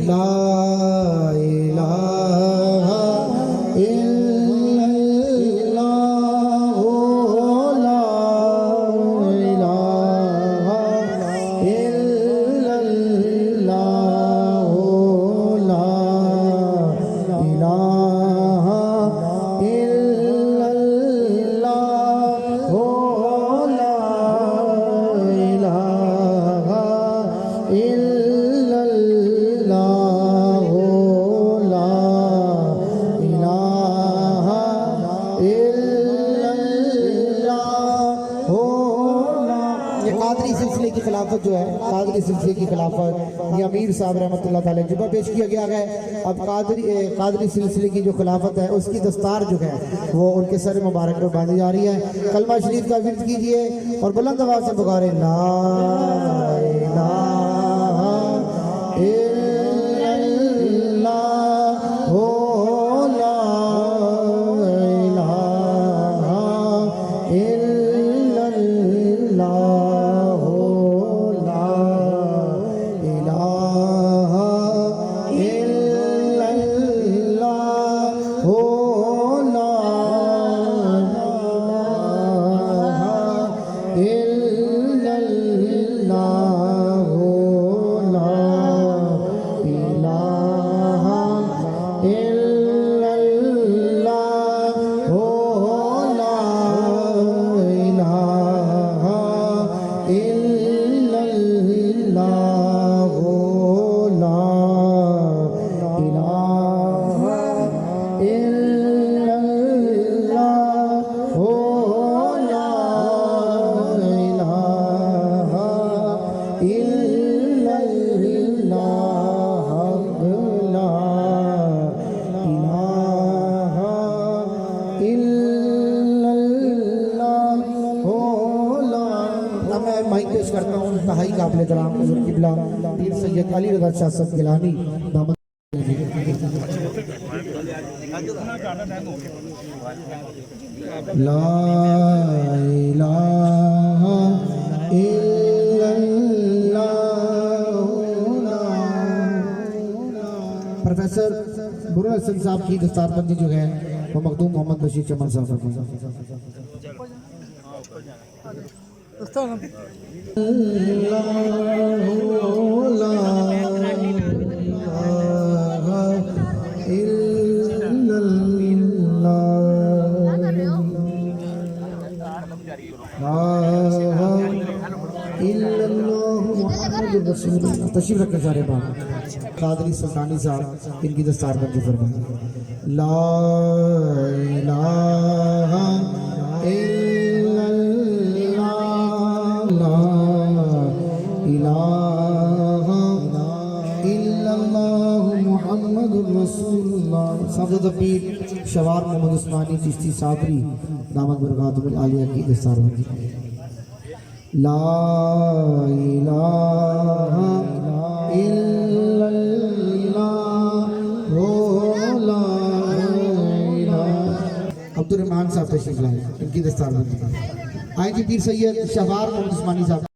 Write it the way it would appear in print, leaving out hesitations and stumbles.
لا الہ الا اللہ لا الہ الا اللہ لا الہ الا اللہ لا الہ الا اللہ لا الہ الا اللہ۔ یہ قادری سلسلے کی خلافت جو ہے، قادری سلسلے کی خلافت یہ امیر صاحب رحمۃ اللہ تعالی جبہ پیش کیا گیا ہے۔ اب قادری سلسلے کی جو خلافت ہے اس کی دستار جو ہے وہ ان کے سر مبارک پر باندھی جا رہی ہے۔ کلمہ شریف کا ورد کیجئے اور بلند آواز سے پکارے لا الہ الا اللہ لا الہ الا اللہ لا الہ الا اللہ لا الا اللہ لا الہ الا اللہ لا الہ الا اللہ لا الہ الا اللہ لا الہ الا اللہ لا الہ الا اللہ۔ اب میں مائک پیش کرتا ہوں انتہائی قابل احترام حضور قبلہ پیر سید علی رضا شاہ صاحب گیلانی دامت۔ لا الہ الا اللہ۔ پروفیسر برہان حسن صاحب کی دستار بندی جو ہے وہ مخدوم محمد بشیر چمن صاحب اللہ لا الہ الا اللہ محمد رسول اللہ۔ تشریف رکھیں سارے بات۔ قادری سلطانی صاحب ان کی دستار بندی فرمائیں۔ لا الہ الا اللہ لا الہ الا اللہ محمد رسول اللہ۔ سعادت پیر شوار محمد عثمانی چشتی صابری دامت برکاتہ العالیہ کی دستار بندی۔ لا الہ الا اللہ لا الہ۔ عبد الرحمن صاحب تشریف لائیں ان کی دستار بندی۔ آئیں جی پیر سید شوار محمد عثمانی صاحب۔